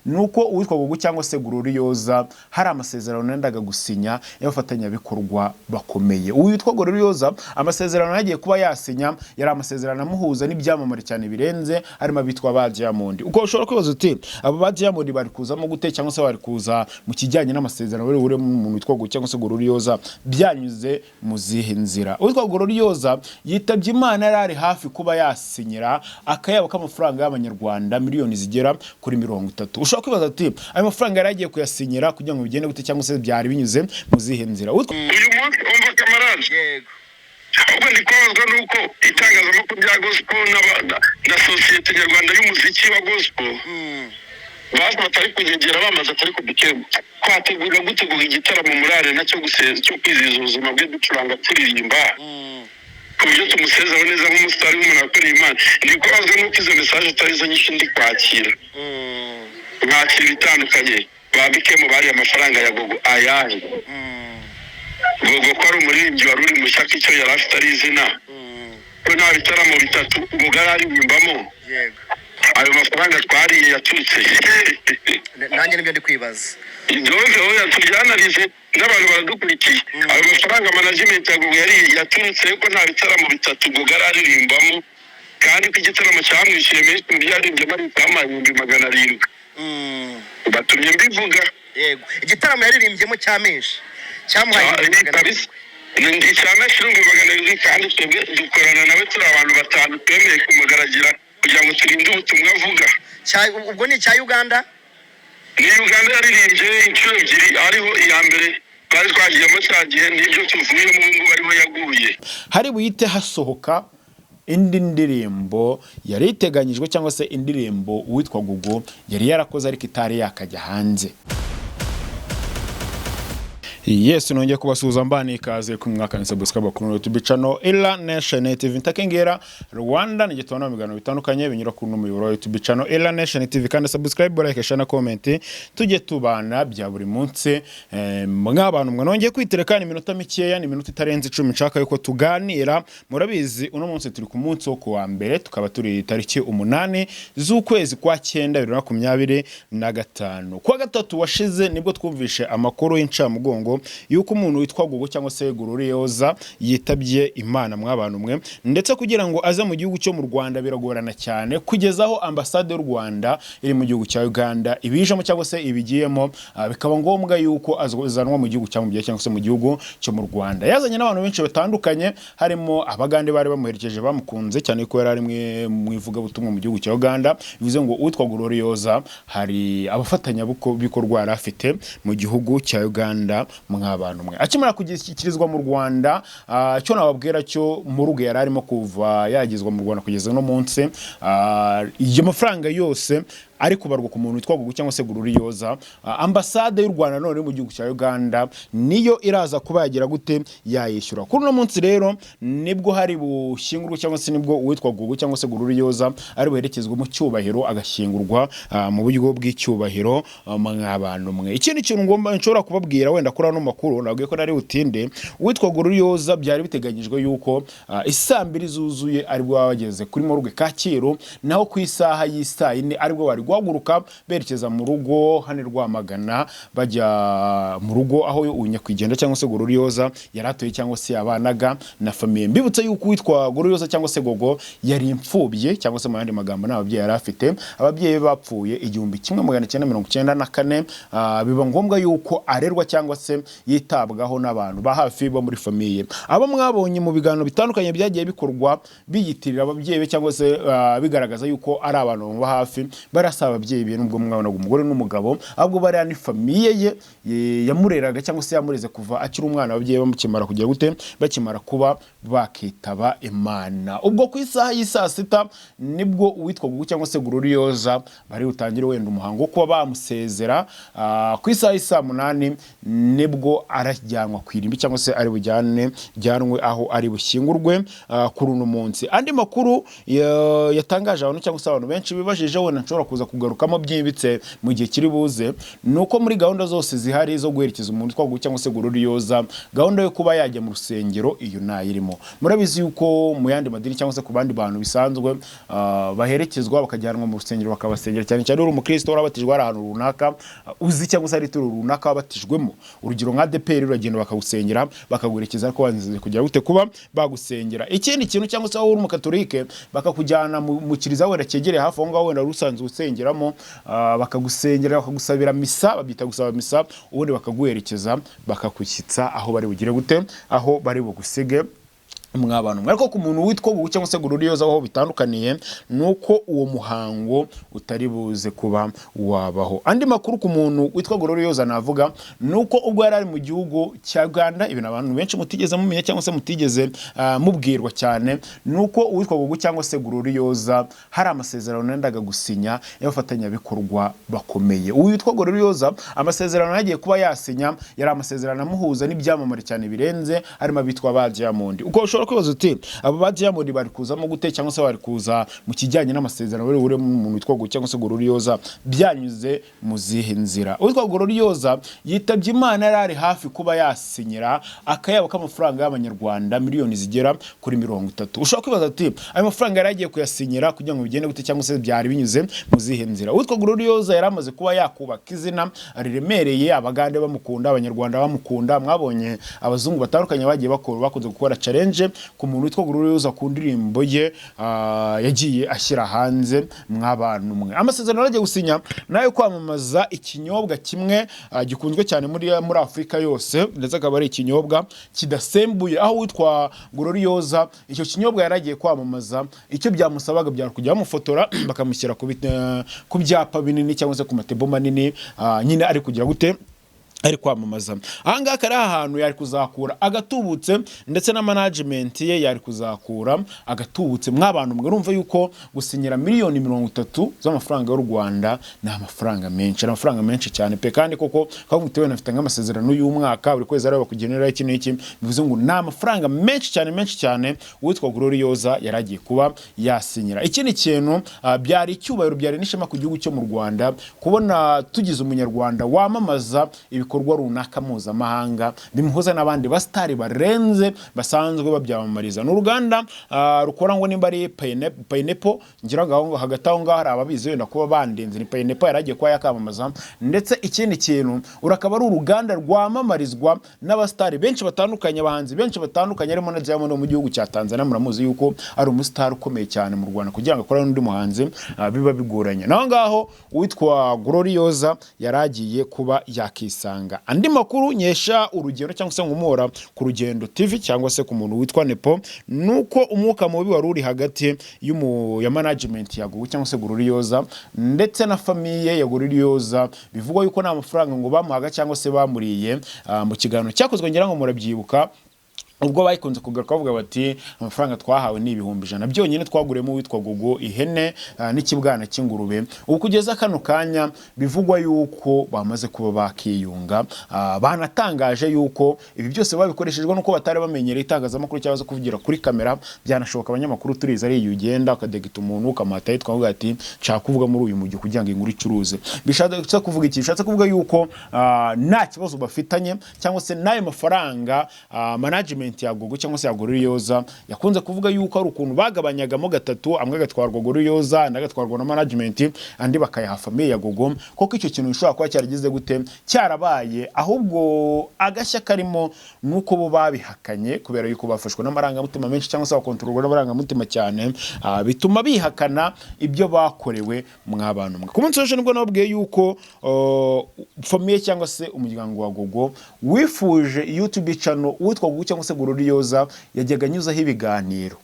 nuko uwitwa Gogo cyangwa se Gloriosa hari amasezerano nendaga gusinya y'abafatanyabikorwa bakomeye. Uwitwa Gloriosa amasezerano yagiye kuba yasinya yari amasezerano amuhuza n'ibyamamare cyane birenze harimo abitwa ba Diamond. Uko ushobora kwibaza uti abo ba Diamond bari kuzamo gute cyangwa se bari kuza mu kijyanye n'amasezerano uri mu witwa Gogo cyangwa se Gloriosa byanyuze mu zihe nzira? Uwitwa Gloriosa yitabye Imana yari hafi kuba yasinyira akayabo k'amafaranga y'abanyarwanda miliyoni zigera kuri 30. Ushobora kwibaza ati ayo mafaranga yaragiye kuyasinyira kugira ngo bigende gute cyangwa se byari binyuze mu zihe nzira? Uyu munsi umva kamarade, yego ahubwo ndikozwa nuko itangazamakuru rya gospel na sosiyete nyarwanda y'umuziki wa gospel bazi batari kunyegera bamaze atari kubikema kwategura gutegura igitaramo muri arena cyo kwizihiza ubuzima bwe ducuranga turirimba kubyo tumusezeho neza nk'umusitari w'umuntu akorera Imana. Ndikozwa nuko izo message atari zo nyinshi ndi kwakira mwakira bitandukanye babikemo bari amafaranga ya Gogo ayahe Gogo ko ari umuririmbyi wari uri mu shyaka icyo yari afite ari izina ko nta bitaramo bitatu Gogo ararimbamo yego ayo mafaranga twariye yaturutse nanjye nibyo ndi kwibaza idonze aho yatujyanarije n'abantu baradukurikiye ayo mafaranga management ya Gogo yari yaturutse ko nta bitaramo bitatu Gogo ararimbamo kandi ko igitaramo cyamwishyuye menshi mu byaririmbye ari amayumbi 700 batumye mbivuga yego igitaramo yaririmbyemo cya menshi cyamuhaye ndi cyane shirungu 700 kandi twebwe dukorana nawe turi abantu batanu twemeye kumugaragira kugira ngo turinde ubutumwa avuga. Ubwo ni cya Uganda? Ni Uganda yaririmbye inshuro ebyiri ariho iya mbere bari twagiyemo cyagihe n'ibyo tuvuye mu ngo bariho yaguye. Hari buyite hasohoka indi ndirimbo yari iteganyijwe cyangwa se indirimbo uwitwa Gogo yari yarakoze ariko itari yakajya hanze. Yes, nongeye kubasuhuza mbani ikaze ku mwaka ni subscribe ku YouTube channel Ella Nation TV ntakengera Rwanda ni gitona mu biganiro bitandukanye binyura ku numuyoboro wa YouTube channel Ella Nation TV kandi subscribe like share na comment tujye tubana bya buri munsi mw'abantu mwe nongeye kwiterekana iminota mikeya ni minota itarenze 10 nshaka yuko tuganira. Murabizi uno munsi turi ku munsi wo kuwa mbere tukaba turi tariki 8 z'ukwezi kwa 9 2025 kwa gatatu washize nibwo twumvishe amakuru y'incamugongo yuko umuntu witwa Gogo cyangwa se Gloriosa yitabye Imana mw'abantu mwe ndetse kugira ngo aze mu gihugu cyo mu Rwanda biragorana cyane kugezaho ambassade y'u Rwanda iri mu gihugu cya Uganda ibijamo cyangwa se ibigiyemo bikaba ngombwa yuko azanwa mu gihugu cyangwa cyangwa se mu gihugu cyo mu Rwanda. Yazanye n'abantu benshi batandukanye harimo abagande bari bamuherekeje bamukunze cyane ko yari ari mu ivuga butumwa mu gihugu cya Uganda bivuze ngo utwa Gloriosa hari abafatanya bikorwa rafite mu gihugu cya Uganda mw'abantu mwe akimara kugishyikirizwa mu Rwanda cyo nababwira cyo mu rugo yari arimo kuva yagizwa mu Rwanda kugeza no munsi iyo mafaranga yose ari kubarwa ku muntu witwa Gogo cyangwa se Gloriosa ambassade y'u Rwanda none mu gihugu cya Uganda niyo iraza kuba yagira gute yayishyura. Kuri no munsi rero nibwo hari bushingurwa cyangwa se nibwo uwitwa Gogo cyangwa se Gloriosa ari buherekezwe mu cyubahiro agashingurwa mu buryo bw'icyubahiro mw'abantu mwe. Ikindi kintu ngomba nshobora kubabwira wenda kuri ano makuru nabwiye ko nari utinde uwitwa Gloriosa byari biteganyijwe yuko isambiri zuzuye ari bwo wageze kuri morgue Kacyiru naho ku isaha y'isa 4 ari bwo bari guhaguruka berekeza mu rugo hane Rwamagana bajya mu rugo aho unyakwijenda cyangwa se Gloriosa yaratoye cyangwa se abanaga na famille. Mbibutse yuko witwa Gloriosa cyangwa se Gogo yari imfubye cyangwa se mu yandi magambo n'ababyeyi yari afite ababyeyi bapfuye 1994 biba ngombwa yuko arerwa cyangwa se yitabwaho n'abantu ba hafi bo muri famille. Abo mwabonye mu biganiro bitandukanye byagiye bikorwa biyitirira ababyeyi cyangwa se bigaragaza yuko ari abantu ba hafi barasa ababyeyi be nubwo mwana umugore n'umugabo ahubwo bari ni famille ye yamureraga cyangwa se yamureze kuva akiri umwana ababyeyi bamukimara kugira gute bakimara kuba bakitaba Imana. Ubwo ku isaha y'isa 6 nibwo uwitwa Gogo cyangwa se Gloriosa bari utangire wenda umuhango kuba bamusezera ku isaha y'isa 8 nibwo arajyanwa kwirimbi cyangwa se ari bujyanwe aho ari bushyingurwe kuri uno munsi. Andi makuru yatangaje abantu cyangwa se abantu benshi bibajije wenda nshobora kuza kuza kugarukamo byimbitse mu gihe kiri buze nuko muri gahunda zose zihari zo guherekeza umuntu witwa Gogo cyangwa se Gloriose gahunda yo kuba yajya mu rusengero iyo nayirimo murabizi yuko mu yandi madini cyangwa se ku bandi bantu bisanzwe baherekezwa bakajyanwa mu rusengero bakabasengera cyane cyane uri umukristo warabatijwe ari ahantu runaka uzi cyangwa se ari turu runaka wabatijwemo urugero nka DPR uragenda bakagusengera bakaguherekeza ko wanzize kujya gute kuba bagusengera ikindi kintu cyangwa se uri umukatolike bakakujyana mu kiriza wenda cyegereye hafi aho ngaho wenda rusanzwe usengeramo bakagusengera bakagusabira misa babita gusaba misa ubundi bakaguherekeza bakakushyitsa aho bari bugire gute aho bari bugusige mw'abantu ariko ku muntu witwa Gogo cyangwa se Gloriose aho bitandukaniye nuko uwo muhango utari buze kuba wabaho andi makuru ku muntu witwa Gloriose navuga nuko ubwo yari ari mu gihugu cya Uganda ibintu abantu benshi mutigeze mumenya cyangwa se mutigeze mubwirwa cyane nuko uwitwa Gogo cyangwa se Gloriose hari amasezerano nendaga gusinya y'abafatanya bikorwa bakomeye uwitwa Gloriose amasezerano yagiye kuba yasinya yari amasezerano amuhuza n'ibyamamare cyane birenze harimo abitwa ba Diamond uko kwibaza uti abo ba Diamond bari kuzamo gute cyangwa se bari kuza mu kijyanye n'amasezerano uri mu witwa Gogo cyangwa se Gloriose byanyuze mu zihe nzira witwa Gloriose yitabye Imana yari hafi kuba yasinyira akayabo k'amafaranga y'abanyarwanda miliyoni zigera kuri 30 ushobora kwibaza ati ayo mafaranga yari agiye kuyasinyira kugira ngo bigende gute cyangwa se byari binyuze mu zihe nzira witwa Gloriose yari amaze kuba yakubaka izina riremereye abagande bamukunda abanyarwanda bamukunda mwabonye abazungu batandukanye bagiye bakunze gukora challenge ku muntu witwa Gloriose ku ndirimbo ye yagiye ashyira hanze mw'abantu mwe amasezerano yagiye gusinya nayo kwamamaza ikinyobwa kimwe gikunzwe cyane muri Afrika yose ndetse akaba ari ikinyobwa kidasembuye aho witwa Gloriose icyo kinyobwa yaragiye kwamamaza icyo byamusabaga byari kujya bamufotora bakamushyira ku byapa binini cyangwa se ku matebo manini nyine ari kugira gute ari kwamamaza ahangaha kari ahantu yari kuzakura agatubutse ndetse na management ye yari kuzakura agatubutse mw'abantu murumva yuko gusinyira miliyoni 30 z'amafaranga y'u Rwanda na amafaranga menshi cyane pe kandi koko kavutewe nafite nk'amasezerano y'umwaka buri kwezi araba kugenera iki n'iki bivuze ngo na amafaranga menshi cyane witwa Gloriose yaragiye kuba yasinyira ikindi kintu byari icyubahiro byari n'ishema ku gihugu cyo mu Rwanda kubona tugize umunyarwanda wamamaza ibikorwa runaka mpuzamahanga bimuhuza n'abandi bastari barenze basanzwe babyamamariza n'uruganda rukora ngo nimba ari Pineapple ngira ngaho hagati aho ngaho hari ababizi wenda kuba bandenze ni Pineapple yaragiye kwa yakamamaza ndetse ikindi kintu urakaba ari uruganda rwamamarizwa n'abastari benshi batandukanye abahanzi benshi batandukanye arimo na Diamond mu gihugu cya Tanzania muramuzi yuko ari umustar ukomeye cyane mu Rwanda kugira ngo akore n'undi muhanzi biba bigoranye naho ngaho witwa Gloriose yaragiye kuba yakisanga andi makuru nyesha urugendo cyangwa se ngumora ku Rugendo TV cyangwa se ku muntu witwa Nepo nuko umwuka mubi wari uri hagati ya management ya Gogo cyangwa se Gloriose ndetse na famille ya Gloriose bivugwa yuko nta mafaranga ngo bamuhaga cyangwa se bamuriye mu kiganiro cyakozwe ngira ngo murabyibuka ubwo bayikunze kugaruka bavuga bati amafaranga twahawe ni 100 byonyine twaguremo witwa Gogo ihene n'ikibwana cy'ingurube ubu kugeza kano kanya bivugwa yuko bamaze kuba bakiyunga banatangaje yuko ibi byose babikoreshejwe nuko batari bamenyereye itangazamakuru cyabaza kuvugira kuri kamera byanashoboka abanyamakuru turiza ari ugenda ukadegita umuntu ukamata yitwa avuga ati nshaka kuvuga muri uyu mujyi kugira ngo inkuru icuruze bishatse kuvuga iki bishatse kuvuga yuko nta kibazo bafitanye cyangwa se nayo mafaranga management ya Gogo cyangwa se ya Gloriose yakunze kuvuga yuko ari ukuntu bagabanyagamo gatatu amwe gatwarwa Gloriose anagatwarwa na management andi bakayaha famille ya Gogo koko icyo kintu gishobora kuba cyaragize gute cyarabaye ahubwo agashya karimo nuko bo babihakanye kubera yuko bafashwe n'amaranga mutima menshi cyangwa se bakontororwa n'amaranga mutima cyane bituma bihakana ibyo bakorewe mw'abantu mwe ku munsi w'ejo nibwo nabwiye yuko famille cyangwa se umuryango wa Gogo wifuje YouTube channel witwa Gogo cyangwa se Gloriose yajyaga anyuzaho ibiganiro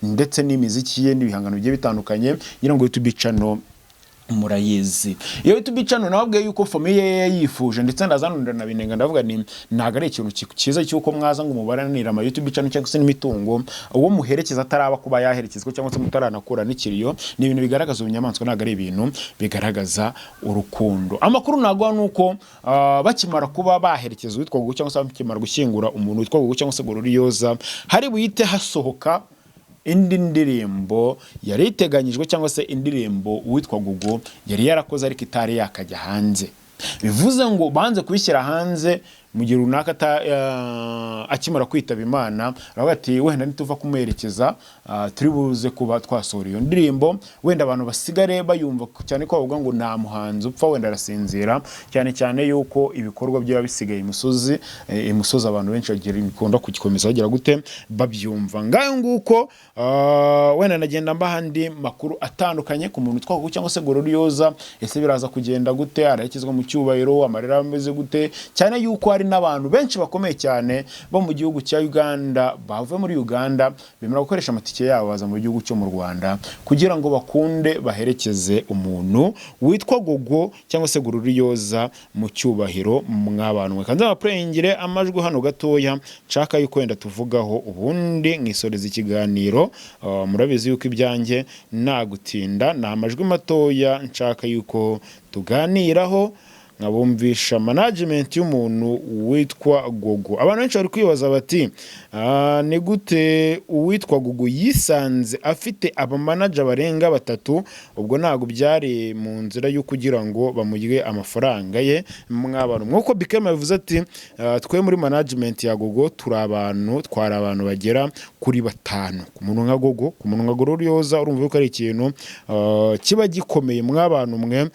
ndetse n'imiziki ye n'ibihangano bigiye bitandukanye ngira ngo YouTube channel murayizi iyo YouTube channel nababwiye yuko famille ye yifuje ndetse ndazanunda na binenga ndavuga ni naga ari ikintu cyiza cyuko mwaza ngo mubaranira ama YouTube channel cyangwa se n'imitungo uwo muherekeza ataraba kuba yaherekezwa cyangwa se mutaranakura n'ikiriyo ni ibintu bigaragaza ubunyamanswa naga ari ibintu bigaragaza urukundo amakuru nagwa nuko bakimara kuba baherekezwa witwa Gogo cyangwa se bakimara gushyingura umuntu witwa Gogo cyangwa se Gloriose hari buyite hasohoka indi ndirimbo yari iteganyijwe cyangwa se indirimbo uwitwa Gogo yari yarakoze ariko itari yakajya hanze. Bivuze ngo banze kubishyira hanze mu gihe runaka akimara kwitaba Imana, aravuga ati wenda nituva kumuherekeza turi buze kuba twasohora iyo ndirimbo, wenda abantu basigare bayumva cyane ko bavuga ngo nta muhanzi upfa wenda arasinzira, cyane cyane yuko ibikorwa byaba bisigaye imusozi abantu benshi bagikunda kugikomeza bagira gute babyumva. Ngayo nguko wenda nagenda mbahandi makuru atandukanye ku muntu twaguye cyangwa se Gloriosa, ese biraza kugenda gute, arakizwa mu cyubahiro, amarira ameze gute, cyane yuko hari n'abantu benshi bakomeye cyane bo mu gihugu cya Uganda bavuye muri Uganda bemera gukoresha amatike yabo baza mu gihugu cyo mu Rwanda kugira ngo bakunde baherekeze umuntu witwa Gogo cyangwa se Gloriosa mu cyubahiro. Mw'abantu mwe kanza baplayingire amajwi hano gatoya nshaka yuko wenda tuvugaho ubundi nkisoreza ikiganiro. Murabizi yuko ibyanjye nagutinda na amajwi matoya nshaka yuko tuganiraho nkabumvisha management y'umuntu witwa Gogo. Abantu benshi bari kwibaza bati ni gute uwitwa Gogo yisanze afite aba manager barenga batatu, ubwo ntago byari mu nzira yo kugira ngo bamugire amafaranga ye. Mw'abantu nk'uko Bikema bivuze ati twe muri management ya Gogo twari abantu bagera kuri batanu. Ku muntu nka Gogo, ku muntu nka Gloriosa, urumva yuko ari ikintu kiba gikomeye. Mw'abantu mwe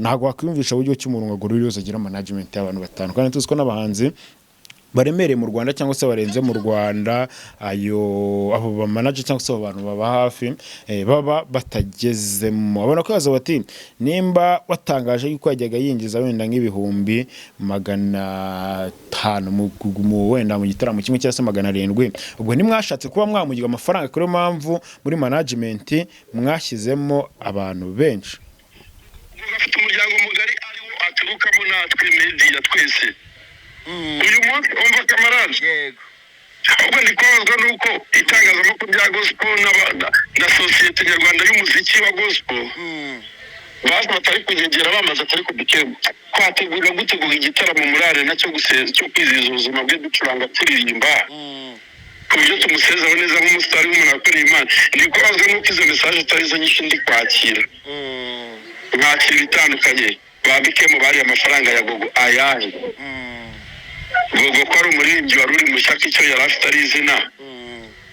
ntago wakwiyumvisha uburyo cy'umuntu nka Gloriosa agira management y'abantu batanu, kandi tuzi ko n'abahanzi baremereye mu Rwanda cyangwa se barenze mu Rwanda abo ba manager cyangwa se abantu baba hafi baba batagezemo. Abona ko yaza bati nimba watangaje yuko yajyaga yinjiza wenda nk'ibihumbi 500 mu wenda mu gitaramo kimwe cyangwa se 700, ubwo ntimwashatse kuba mwamugiga amafaranga, kuri mpamvu muri management mwashyizemo abantu benshi. Ufite umuryango mugari ariwo aturukamo natwe media twese. Uyu munsi umva kamarade, yego ahubwo ndikozwa nuko itangazamakuru rya gospel na sosiyete nyarwanda y'umuziki wa gospel bazi batari kugegera bamaze atari kubikema kwategura gutegura igitaramo muri arena cyo kwizihiza ubuzima bwe ducuranga turirimba ku buryo tumusezeho neza nk'umusitari w'umuntu wakoreye Imana. Ndikozwa nuko izo message atari zo nyinshi ndi kwakira, mwakira bitandukanye. Babikemo bari amafaranga ya Gogo ayahe? Gogo ko ari umuririmbyi wari uri mu shyaka icyo yari afite ari izina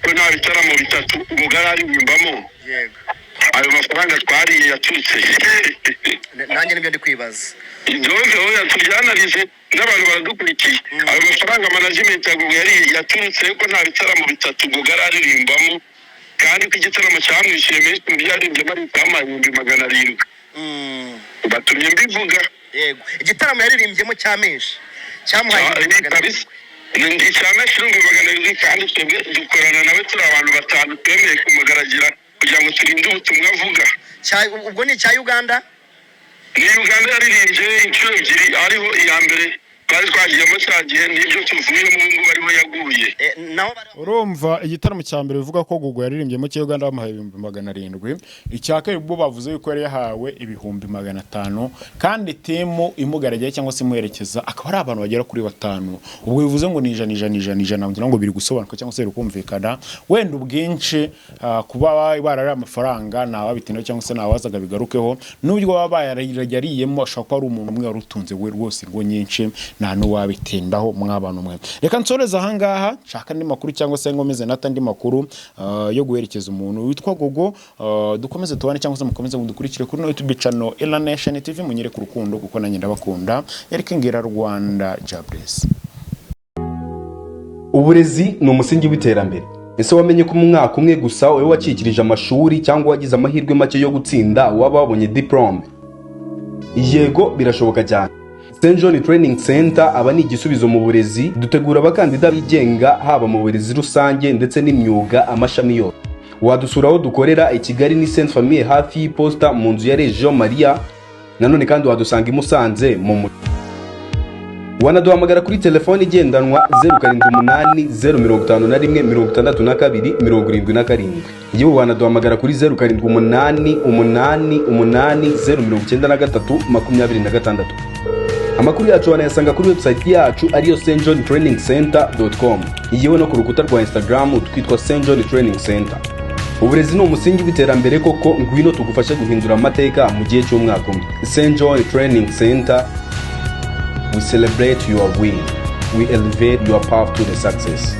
ko nta bitaramo bitatu Gogo ararimbamo. Yego ayo mafaranga twariye yaturutse nanjye nibyo ndi kwibaza. Idonze aho yatujyanarije n'abantu baradukurikiye. Ayo mafaranga management ya Gogo yari yaturutse ko nta bitaramo bitatu Gogo ararimbamo, kandi ko igitaramo cyamwishyuye menshi mu byaririmbye ari 700. Batumye mbivuga. Yego igitaramo yaririmbyemo cya menshi cyamuhaye ndi cyane shirungu 700, kandi twebwe dukorana nawe turi abantu batanu twemeye kumugaragira kugira ngo turinde ubutumwa avuga. Ubwo ni cya Uganda? Ni Uganda yaririmbye inshuro ebyiri, ariho iya mbere bari twagiyemo cyagihe n'ibyo tuvuyemo ngo bariho yaguye. Urumva igitaramo cya mbere bivuga ko Gogo yariririmbye cyo Uganda bamuhaye 700, icyaka bo bavuze yuko yari yahawe 500, kandi timu imugaragiye cyangwa se imuherekeza akaba ari abantu bagera kuri 5. Ubwo bivuze ngo ni ijana ngira ngo biri gusobanuka cyangwa se rukumvikana. Wenda ubwinshi kuba barari amafaranga nawa bitinda cyangwa se nawazaga bigarukeho, n'ubwo baba bayariyemo ashaka ko ari umuntu umwe warutunze we rwose rwo nyinshi nta nuwabitindaho. Mw'abantu mwe reka nsoreza ahangaha shaka ndi makuru cyangwa se ngomeze natandi makuru yo guherekeza umuntu witwa Gogo. Dukomeze tubane cyangwa se mukomeze mudukurikire kuri YouTube channel Ella Nation TV, munyere ku rukundo kuko nanjye ndabakunda. Eric Ngera Rwanda Jables. Uburezi ni umusingi w'iterambere. Ese wamenye ko mu mwaka umwe gusa wowe wacikirije amashuri cyangwa wagize amahirwe make yo gutsinda waba wabonye diplome? Yego birashoboka cyane. St. John Training Center aba ni igisubizo mu burezi. Dutegura abakandida bigenga haba mu burezi rusange ndetse n'imyuga amashami yose. Wadusura aho dukorera i Kigali ni Sainte Famille hafi y'Iposta mu nzu ya Region Maria. Nanone kandi wadusanga i Musanze mu wanaduhamagara kuri telefone igendanwa 0780516277. Yewe wanaduhamagara kuri 0788809326. Amakuru yacu wanayasanga kuri website yacu ariyo stjohntrainingcenter.com. Yewe no ku rukuta rwa Instagram twitwa St. John Training Center. uburezi ni umusingi w'iterambere koko, ngwino tugufashe guhindura amateka mu gihe cy'umwaka umwe. St. John Training Center, we celebrate your win, we elevate your path to the success.